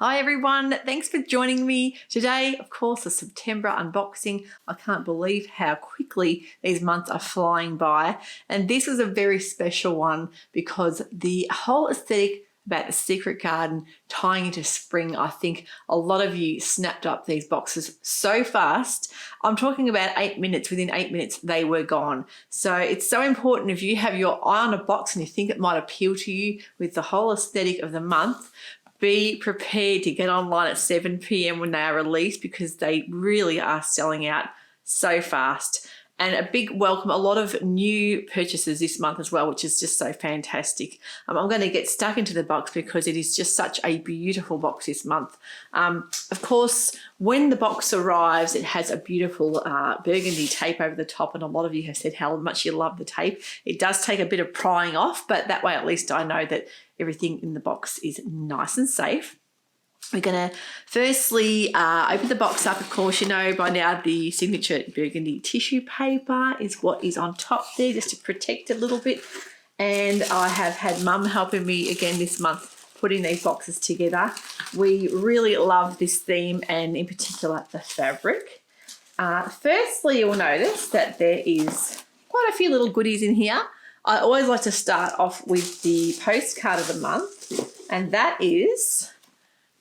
Hi everyone, thanks for joining me. Today, of course, a September unboxing. I can't believe how quickly these months are flying by. And this is a very special one because the whole aesthetic about the secret garden tying into spring, I think a lot of you snapped up these boxes so fast. I'm talking about 8 minutes. Within 8 minutes, they were gone. So it's so important if you have your eye on a box and you think it might appeal to you with the whole aesthetic of the month, be prepared to get online at 7 p.m. when they are released because they really are selling out so fast. And a big welcome, a lot of new purchases this month as well, which is just so fantastic. I'm going to get stuck into the box because it is just such a beautiful box this month. Of course, when the box arrives, it has a beautiful burgundy tape over the top, and a lot of you have said how much you love the tape. It does take a bit of prying off, but that way at least I know that everything in the box is nice and safe. We're going to firstly open the box up. Of course, you know by now the signature burgundy tissue paper is what is on top there just to protect a little bit. And I have had Mum helping me again this month putting these boxes together. We really love this theme and in particular the fabric. Firstly, you'll notice that there is quite a few little goodies in here. I always like to start off with the postcard of the month, and that is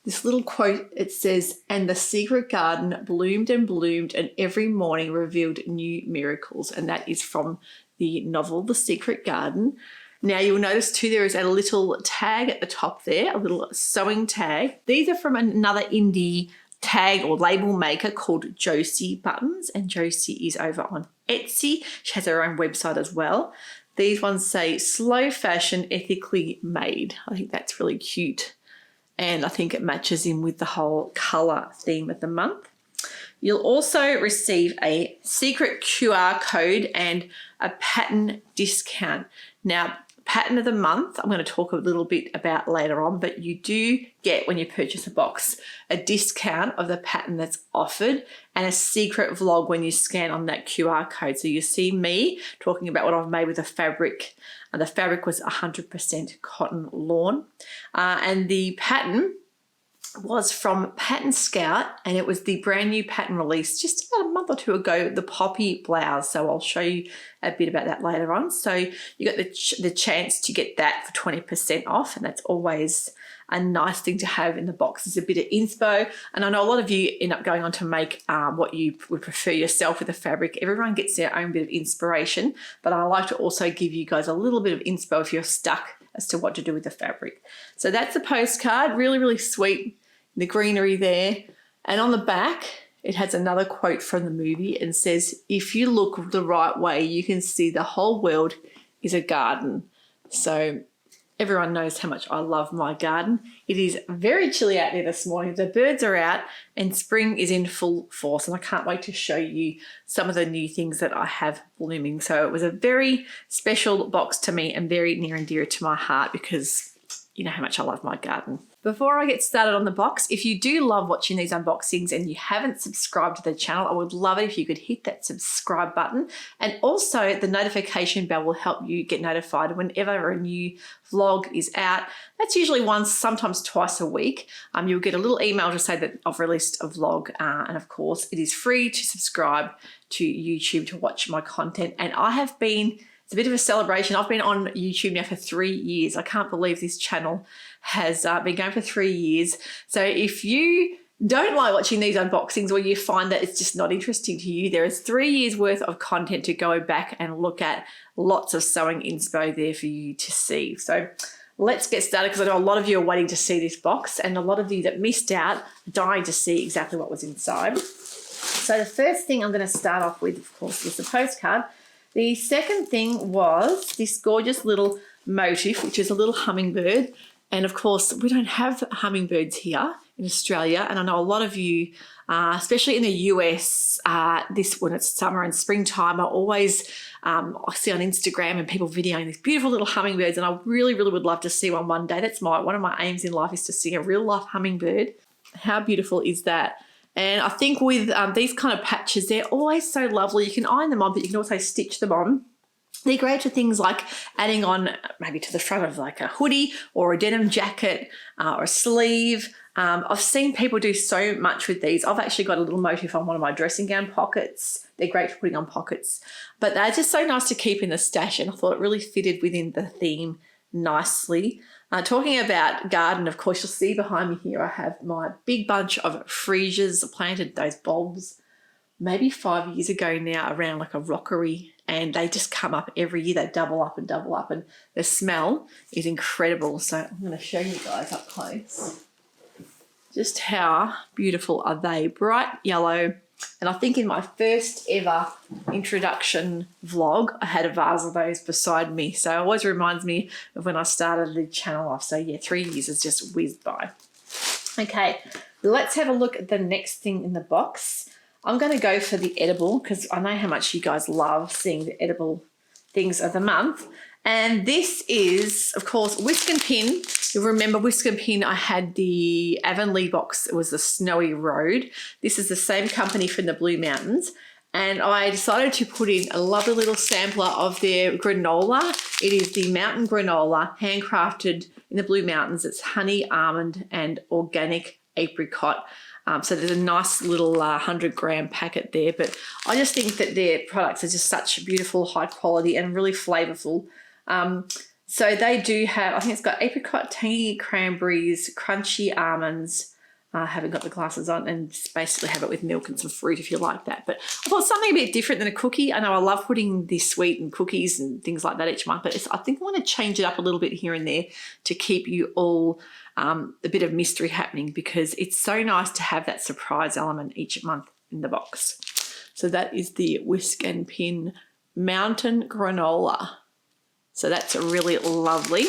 this little quote. It says, "And the secret garden bloomed and bloomed and every morning revealed new miracles." And that is from the novel The Secret Garden. Now you'll notice too there is a little tag at the top there, a little sewing tag. These are from another indie tag or label maker called Josie Buttons, and Josie is over on Etsy. She has her own website as well. These ones say slow fashion, ethically made. I think that's really cute. And I think it matches in with the whole colour theme of the month. You'll also receive a secret QR code and a pattern discount. Now, pattern of the month, I'm going to talk a little bit about later on, but you do get, when you purchase a box, a discount of the pattern that's offered and a secret vlog when you scan on that QR code. So you see me talking about what I've made with the fabric. And the fabric was 100% cotton lawn. And the pattern was from Pattern Scout, and it was the brand new pattern released just about a month or two ago, the Poppy Blouse. So I'll show you a bit about that later on. So you got the chance to get that for 20% off, and that's always a nice thing to have in the box. It's a bit of inspo, and I know a lot of you end up going on to make what you would prefer yourself with the fabric. Everyone gets their own bit of inspiration, but I like to also give you guys a little bit of inspo if you're stuck as to what to do with the fabric. So that's the postcard, really, really sweet. The greenery there, and on the back it has another quote from the movie and says, "If you look the right way, you can see the whole world is a garden." So everyone knows how much I love my garden. It is very chilly out there this morning. The birds are out and spring is in full force, and I can't wait to show you some of the new things that I have blooming. So it was a very special box to me and very near and dear to my heart because you know how much I love my garden. Before I get started on the box, if you do love watching these unboxings and you haven't subscribed to the channel, I would love it if you could hit that subscribe button. And also the notification bell will help you get notified whenever a new vlog is out. That's usually once, sometimes twice a week. You'll get a little email to say that I've released a vlog. And of course, it is free to subscribe to YouTube to watch my content. And I have been, it's a bit of a celebration. I've been on YouTube now for 3 years. I can't believe this channel has been going for 3 years. So if you don't like watching these unboxings or you find that it's just not interesting to you, there is 3 years worth of content to go back and look at. Lots of sewing inspo there for you to see. So let's get started because I know a lot of you are waiting to see this box, and a lot of you that missed out are dying to see exactly what was inside. So the first thing I'm going to start off with, of course, was the postcard. The second thing was this gorgeous little motif, which is a little hummingbird. And of course, we don't have hummingbirds here in Australia. And I know a lot of you, especially in the US, when it's summer and springtime, I always I see on Instagram and people videoing these beautiful little hummingbirds. And I really, really would love to see one day. That's one of my aims in life, is to see a real life hummingbird. How beautiful is that? And I think with these kind of patches, they're always so lovely. You can iron them on, but you can also stitch them on. They're great for things like adding on maybe to the front of like a hoodie or a denim jacket or a sleeve. I've seen people do so much with these. I've actually got a little motif on one of my dressing gown pockets. They're great for putting on pockets, but they're just so nice to keep in the stash, and I thought it really fitted within the theme nicely. Talking about garden, of course, you'll see behind me here I have my big bunch of freesias. I planted those bulbs maybe 5 years ago now around like a rockery, and they just come up every year. They double up, and the smell is incredible. So I'm going to show you guys up close just how beautiful are they. Bright yellow. And I think in my first ever introduction vlog, I had a vase of those beside me. So it always reminds me of when I started the channel off. So yeah, 3 years has just whizzed by. Okay, let's have a look at the next thing in the box. I'm going to go for the edible because I know how much you guys love seeing the edible things of the month. And this is, of course, Whisk and Pin. You'll remember Whisk and Pin, I had the Avonlea box. It was the Snowy Road. This is the same company from the Blue Mountains. And I decided to put in a lovely little sampler of their granola. It is the Mountain Granola, handcrafted in the Blue Mountains. It's honey, almond, and organic apricot. So there's a nice little 100-gram packet there. But I just think that their products are just such beautiful, high quality, and really flavourful. So they do have, I think it's got apricot, tangy cranberries, crunchy almonds. I haven't got the glasses on, and basically have it with milk and some fruit if you like that. But I thought something a bit different than a cookie. I know I love putting this sweet and cookies and things like that each month, but I think I want to change it up a little bit here and there to keep you all a bit of mystery happening, because it's so nice to have that surprise element each month in the box. So that is the Whisk and Pin Mountain Granola. So that's really lovely.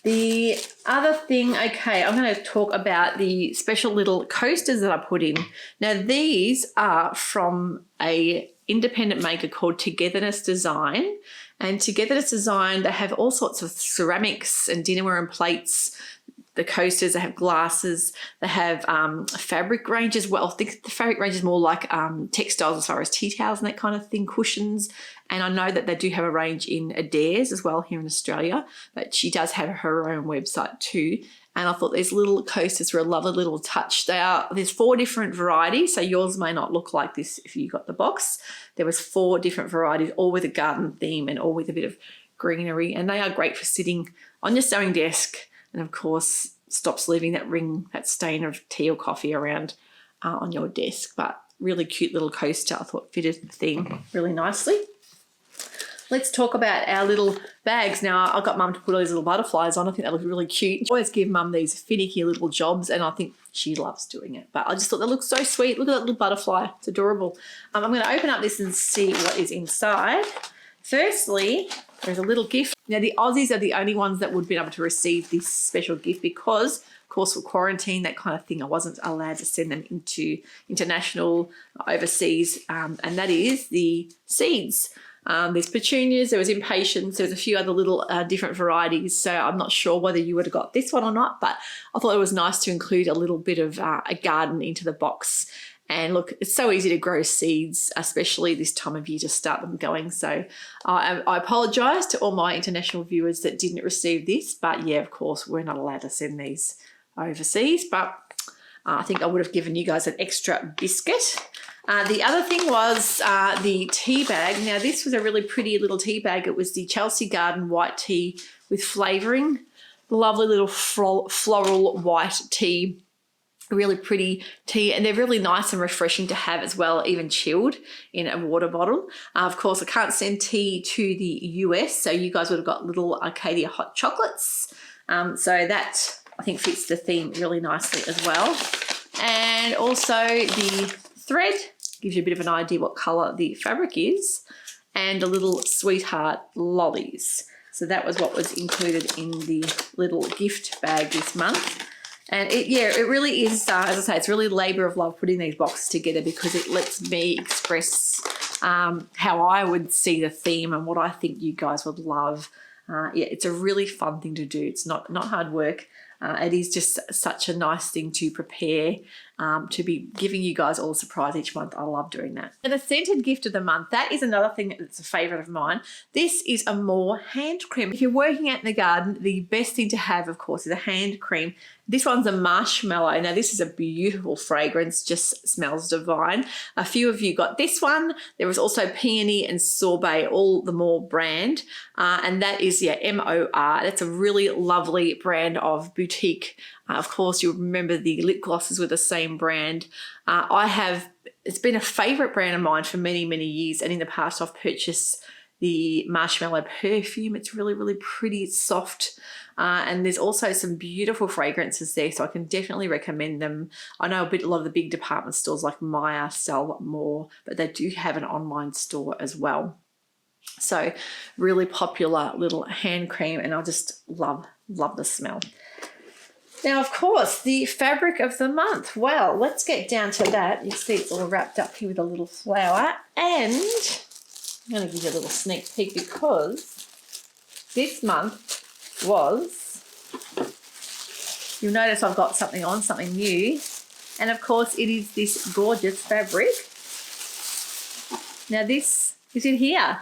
The other thing, okay, I'm going to talk about the special little coasters that I put in. Now, these are from a independent maker called Togetherness Design. And Togetherness Design, they have all sorts of ceramics and dinnerware and plates. The coasters, they have glasses, they have fabric range as well. I think the fabric range is more like textiles as far as tea towels and that kind of thing, cushions. And I know that they do have a range in AEST as well here in Australia, but she does have her own website too. And I thought these little coasters were a lovely little touch. There's 4 different varieties, so yours may not look like this if you got the box. There was 4 different varieties, all with a garden theme and all with a bit of greenery. And they are great for sitting on your sewing desk. And of course, stops leaving that stain of tea or coffee around on your desk. But really cute little coaster. I thought fitted the theme really nicely. Let's talk about our little bags. Now, I got Mum to put all these little butterflies on. I think that looks really cute. I always give Mum these finicky little jobs, and I think she loves doing it. But I just thought they look so sweet. Look at that little butterfly. It's adorable. I'm going to open up this and see what is inside. Firstly, there's a little gift. Now, the Aussies are the only ones that would be able to receive this special gift because, of course, for quarantine, that kind of thing, I wasn't allowed to send them into international, overseas, and that is the seeds. There's petunias, there was impatiens, there was a few other little different varieties. So I'm not sure whether you would have got this one or not, but I thought it was nice to include a little bit of a garden into the box. And look, it's so easy to grow seeds, especially this time of year, to start them going. So I apologise to all my international viewers that didn't receive this. But yeah, of course, we're not allowed to send these overseas. But I think I would have given you guys an extra biscuit. The other thing was the tea bag. Now, this was a really pretty little tea bag. It was the Chelsea Garden white tea with flavouring. Lovely little floral white tea. Really pretty tea, and they're really nice and refreshing to have as well, even chilled in a water bottle. Of course, I can't send tea to the US, so you guys would have got little Arcadia hot chocolates. So that, I think, fits the theme really nicely as well. And also the thread gives you a bit of an idea what colour the fabric is, and a little sweetheart lollies. So that was what was included in the little gift bag this month. And it really is, as I say, it's really labour of love putting these boxes together, because it lets me express how I would see the theme and what I think you guys would love. It's a really fun thing to do. It's not hard work. It is just such a nice thing to prepare, to be giving you guys all a surprise each month. I love doing that. And a scented gift of the month, that is another thing that's a favourite of mine. This is a more hand cream. If you're working out in the garden, the best thing to have, of course, is a hand cream. This one's a marshmallow. Now, this is a beautiful fragrance, just smells divine. A few of you got this one. There was also Peony and Sorbet, all the more brand. And that is, MOR. That's a really lovely brand of boutique. Of course, you'll remember the lip glosses with the same brand. It's been a favourite brand of mine for many, many years. And in the past, I've purchased the marshmallow perfume. It's really, really pretty. It's soft. And there's also some beautiful fragrances there, so I can definitely recommend them. I know a lot of the big department stores like Myer sell more, but they do have an online store as well. So really popular little hand cream, and I just love the smell. Now, of course, the fabric of the month. Well, let's get down to that. You see it's all wrapped up here with a little flower, and I'm going to give you a little sneak peek because this month was, you'll notice I've got something new, and of course it is this gorgeous fabric. Now this is in here.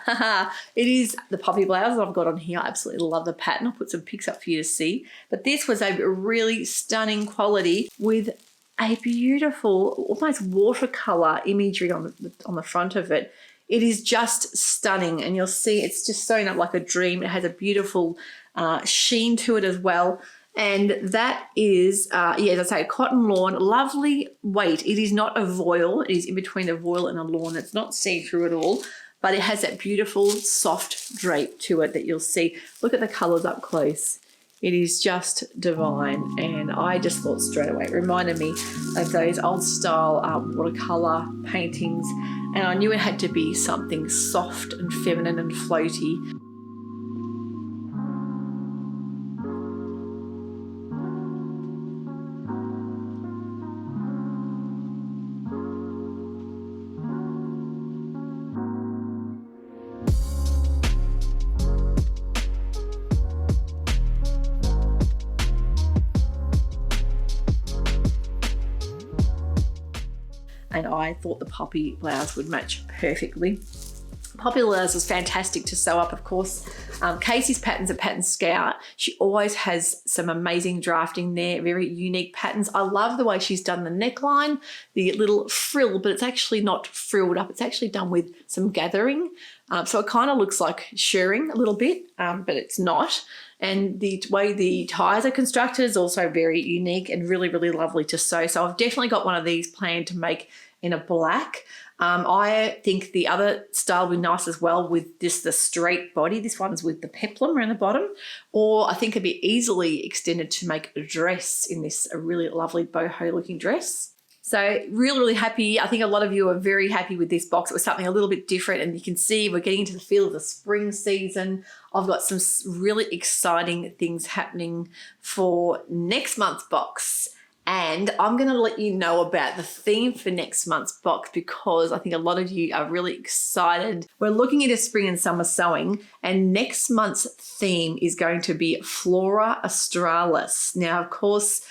It is the puppy blouse that I've got on here. I absolutely love the pattern. I'll put some pics up for you to see, but this was a really stunning quality with a beautiful almost watercolor imagery on the front of it. It is just stunning, and you'll see it's just sewn up like a dream. It has a beautiful sheen to it as well, and that is as I say, cotton lawn, lovely weight. It is not a voile. It is in between a voile and a lawn. It's not see-through at all, but it has that beautiful soft drape to it that you'll see. Look at the colors up close. It is just divine, and I just thought straight away, it reminded me of those old style watercolor paintings, and I knew it had to be something soft and feminine and floaty. And I thought the poppy blouse would match perfectly. Poppy blouse was fantastic to sew up, of course. Casey's Patterns at Pattern Scout, she always has some amazing drafting there, very unique patterns. I love the way she's done the neckline, the little frill, but it's actually not frilled up. It's actually done with some gathering. So it kind of looks like shirring a little bit, but it's not. And the way the ties are constructed is also very unique and really, really lovely to sew. So I've definitely got one of these planned to make in a black. I think the other style would be nice as well with just the straight body. This one's with the peplum around the bottom, or I think it'd be easily extended to make a dress in this, a really lovely boho looking dress. So really, really happy. I think a lot of you are very happy with this box. It was something a little bit different, and you can see we're getting into the feel of the spring season. I've got some really exciting things happening for next month's box. And I'm going to let you know about the theme for next month's box because I think a lot of you are really excited. We're looking into spring and summer sewing, and next month's theme is going to be Flora Australis. Now, of course,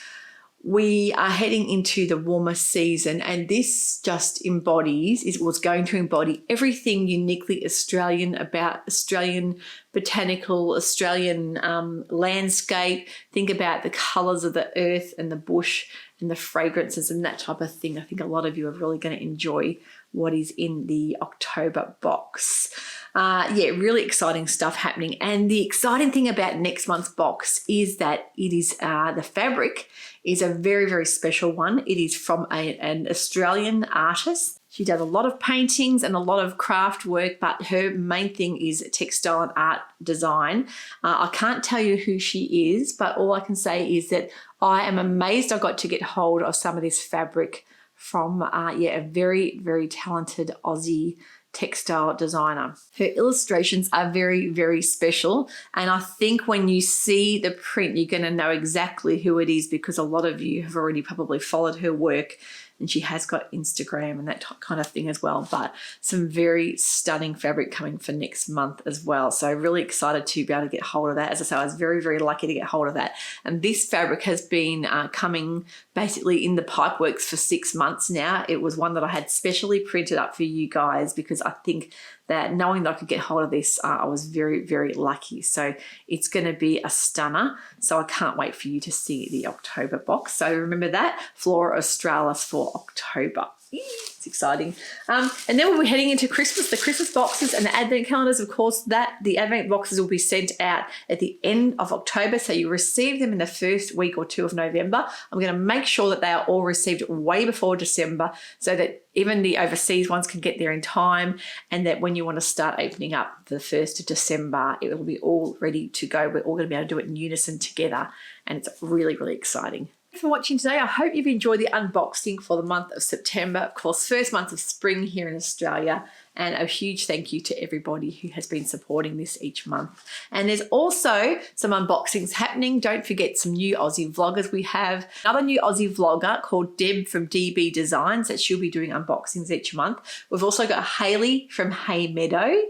we are heading into the warmer season, and this just was going to embody everything uniquely Australian about Australian botanical, Australian landscape. Think about the colours of the earth and the bush and the fragrances and that type of thing. I think a lot of you are really going to enjoy what is in the October box. Really exciting stuff happening. And the exciting thing about next month's box is that it is the fabric is a very, very special one. It is from an Australian artist. She does a lot of paintings and a lot of craft work, but her main thing is textile and art design. I can't tell you who she is, but all I can say is that I am amazed I got to get hold of some of this fabric from a very, very talented Aussie textile designer. Her illustrations are very, very special, and I think when you see the print you're going to know exactly who it is because a lot of you have already probably followed her work and she has got Instagram and that kind of thing as well, but some very stunning fabric coming for next month as well. So really excited to be able to get hold of that. As I say, I was very, very lucky to get hold of that. And this fabric has been coming basically in the pipeworks for 6 months now. It was one that I had specially printed up for you guys because I think that knowing that I could get hold of this, I was very, very lucky. So it's going to be a stunner. So I can't wait for you to see the October box. So remember that, Flora Australis for October. It's exciting. And then we'll be heading into Christmas, the Christmas boxes and the advent calendars. Of course, the advent boxes will be sent out at the end of October. So you receive them in the first week or two of November. I'm going to make sure that they are all received way before December so that even the overseas ones can get there in time, and that when you want to start opening up the 1st of December, it will be all ready to go. We're all going to be able to do it in unison together. And it's really, really exciting. Thanks for watching today. I hope you've enjoyed the unboxing for the month of September. Of course, first month of spring here in Australia. And a huge thank you to everybody who has been supporting this each month. And there's also some unboxings happening. Don't forget some new Aussie vloggers. We have another new Aussie vlogger called Deb from DB Designs that she'll be doing unboxings each month. We've also got Hayley from Hay Meadow.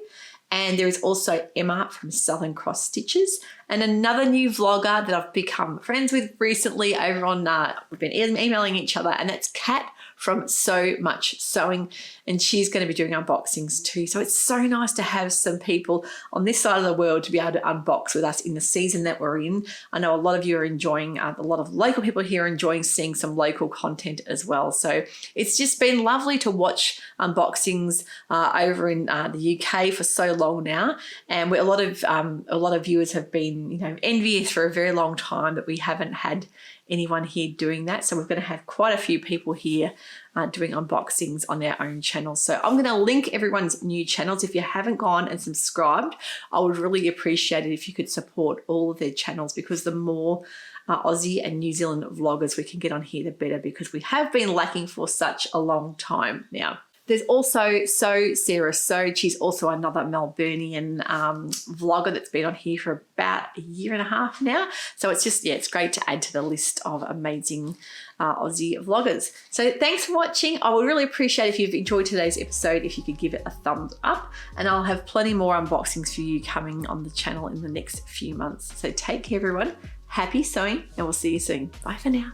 And there is also Emma from Southern Cross Stitches, and another new vlogger that I've become friends with recently over on, we've been emailing each other, and that's Kat from So Much Sewing, and she's going to be doing unboxings too. So it's so nice to have some people on this side of the world to be able to unbox with us in the season that we're in. I know a lot of you are enjoying, a lot of local people here are enjoying seeing some local content as well. So it's just been lovely to watch unboxings over in the UK for so long now, and a lot of viewers have been, you know, envious for a very long time that we haven't had anyone here doing that. So we're going to have quite a few people here doing unboxings on their own channels. So I'm going to link everyone's new channels. If you haven't gone and subscribed, I would really appreciate it if you could support all of their channels, because the more Aussie and New Zealand vloggers we can get on here, the better, because we have been lacking for such a long time now. There's also Sarah Sewed. She's also another Melburnian vlogger that's been on here for about a year and a half now. So it's just, yeah, it's great to add to the list of amazing Aussie vloggers. So thanks for watching. I would really appreciate if you've enjoyed today's episode, if you could give it a thumbs up, and I'll have plenty more unboxings for you coming on the channel in the next few months. So take care, everyone. Happy sewing, and we'll see you soon. Bye for now.